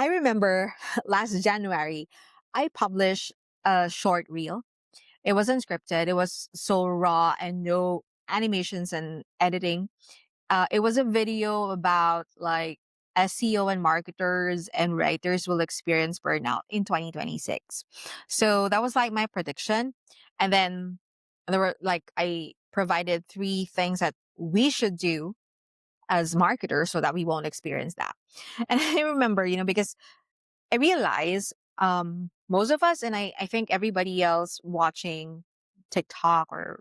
I remember last January, I published a short reel. It wasn't scripted. It was so raw and no animations and editing. It was a video about like SEO and marketers and writers will experience burnout in 2026. So that was like my prediction. And then there were like, I provided three things that we should do as marketers so that we won't experience that. And I remember, because I realize most of us, and I think everybody else watching TikTok or,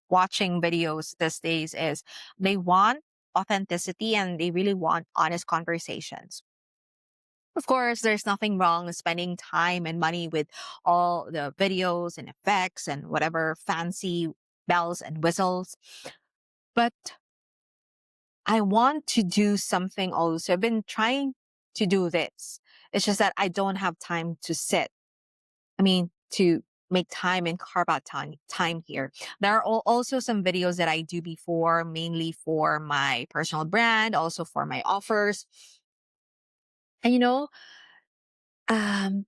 watching videos these days is they want authenticity and they really want honest conversations. Of course, there's nothing wrong with spending time and money with all the videos and effects and whatever fancy bells and whistles. But I want to do something also. I've been trying to do this. It's just that I don't have time to sit. To make time and carve out time here. There are also some videos that I do before, mainly for my personal brand, also for my offers. And um,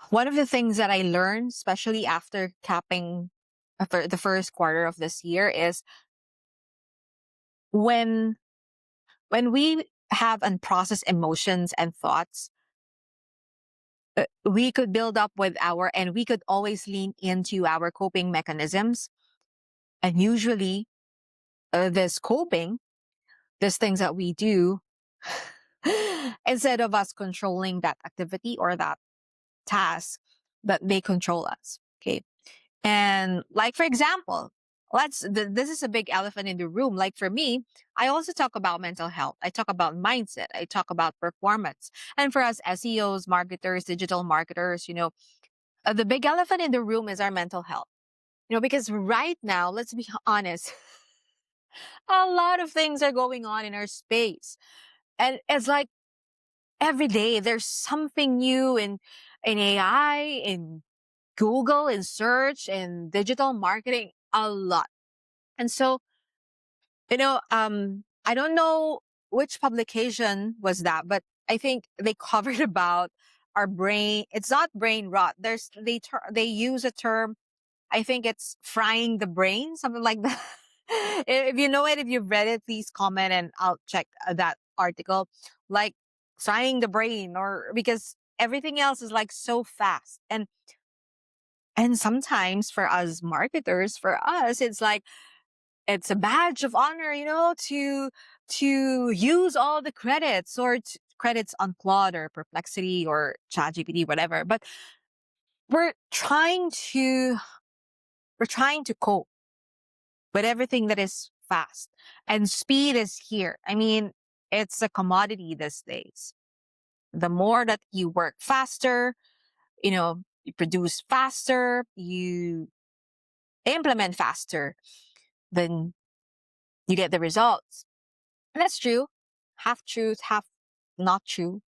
one of the things that I learned, especially after capping for the first quarter of this year, is when we have unprocessed emotions and thoughts, we could build up and we could always lean into our coping mechanisms. And usually, this coping, these things that we do, instead of us controlling that activity or that task, that they control us. Okay. And like, for example, this is a big elephant in the room. Like for me, I also talk about mental health. I talk about mindset. I talk about performance. And for us SEOs, marketers, digital marketers, the big elephant in the room is our mental health. Because right now, let's be honest, a lot of things are going on in our space. And it's like every day there's something new in AI, in Google, in search, in digital marketing, a lot. And so, I don't know which publication was that, but I think they covered about our brain. It's not brain rot. They use a term, I think it's frying the brain, something like that. If you know it, if you've read it, please comment and I'll check that article. Like frying the brain, or because everything else is like so fast. And sometimes for us marketers, for us, it's like, it's a badge of honor, to use all the credits or credits on Claude or Perplexity or ChatGPT, whatever. But we're trying to, cope with everything that is fast, and speed is here. It's a commodity these days. The more that you work faster, you produce faster, you implement faster, then you get the results. And that's true. Half truth, half not true.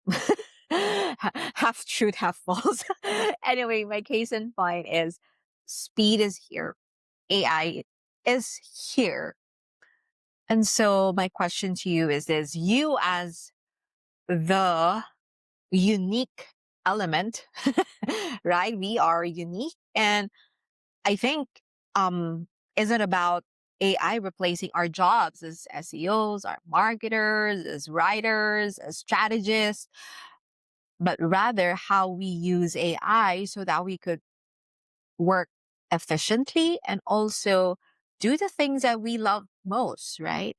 Half truth, half false. Anyway, my case in point is speed is here. AI is here. And so my question to you is this: you as the unique element, right? We are unique. And I think, is it about AI replacing our jobs as SEOs, our marketers, as writers, as strategists, but rather how we use AI so that we could work efficiently and also do the things that we love most, right?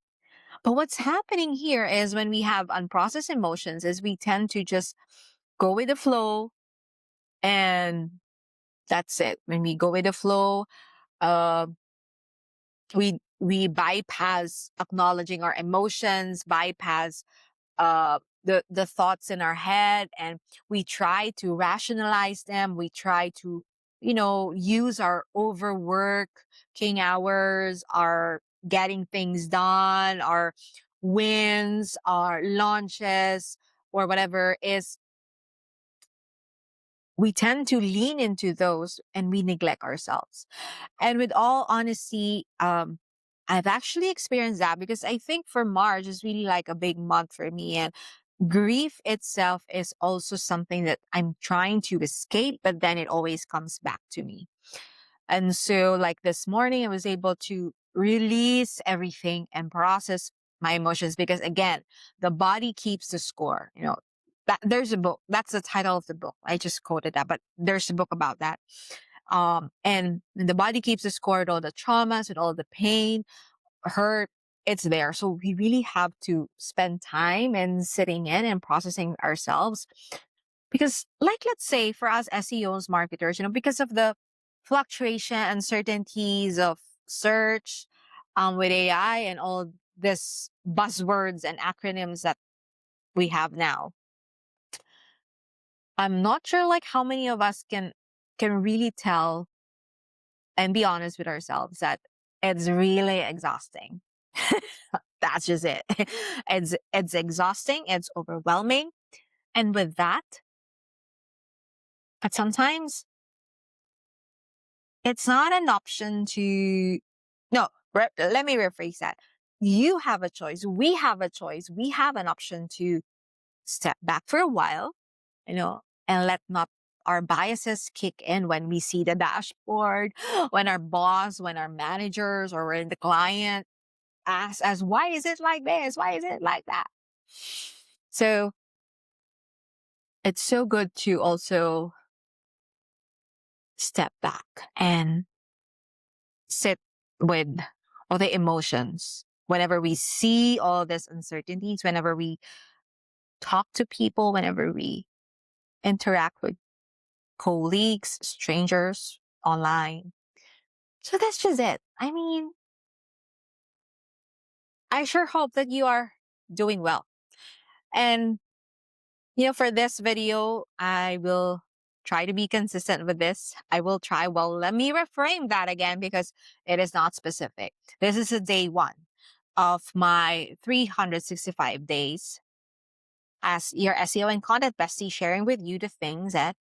But what's happening here is when we have unprocessed emotions is we tend to just go with the flow, and that's it. When we go with the flow, uh, we bypass acknowledging our emotions, bypass the thoughts in our head, and we try to rationalize them. We try to, use our overworking hours, our getting things done, our wins, our launches, or whatever is. We tend to lean into those and we neglect ourselves. And with all honesty, I've actually experienced that because I think for March is really like a big month for me. And grief itself is also something that I'm trying to escape, but then it always comes back to me. And so, like this morning, I was able to release everything and process my emotions because, again, the body keeps the score. That there's a book. That's the title of the book. I just quoted that, but there's a book about that. And the body keeps the score with all the traumas and all the pain, hurt. It's there. So we really have to spend time and sitting in and processing ourselves because, like, let's say for us SEOs, marketers, because of the fluctuation, uncertainties of search, with AI and all this buzzwords and acronyms that we have now, I'm not sure like how many of us can really tell and be honest with ourselves that it's really exhausting. That's just it. It's exhausting. It's overwhelming. And with that, but sometimes it's not an option to, no, let me rephrase that. You have a choice. We have a choice. We have an option to step back for a while, and let not our biases kick in when we see the dashboard, when our boss, when our managers, or when the client asks us, why is it like this? Why is it like that? So it's so good to also step back and sit with all the emotions. Whenever we see all these uncertainties, whenever we talk to people, whenever we interact with colleagues, strangers online. So that's just it. I mean, I sure hope that you are doing well. And, for this video, I will try to be consistent with this. I will try. Well, let me reframe that again because it is not specific. This is a day one of my 365 days as your SEO and content bestie, sharing with you the things that,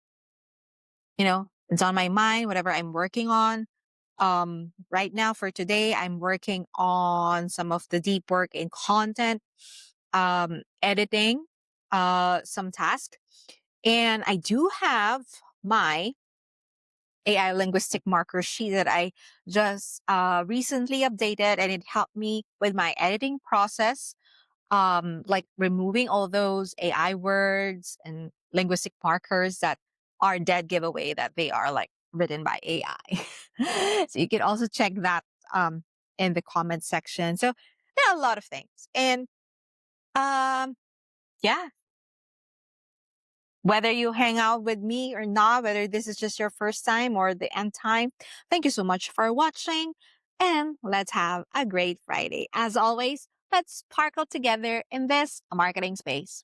it's on my mind, whatever I'm working on. Right now for today, I'm working on some of the deep work in content, editing, some tasks. And I do have my AI linguistic marker sheet that I just recently updated, and it helped me with my editing process, like removing all those AI words and linguistic markers that are dead giveaway that they are like written by AI. So you can also check that in the comment section. So there are a lot of things. And yeah, whether you hang out with me or not, whether this is just your first time or the end time, thank you so much for watching. And let's have a great Friday. As always, let's sparkle together in this marketing space.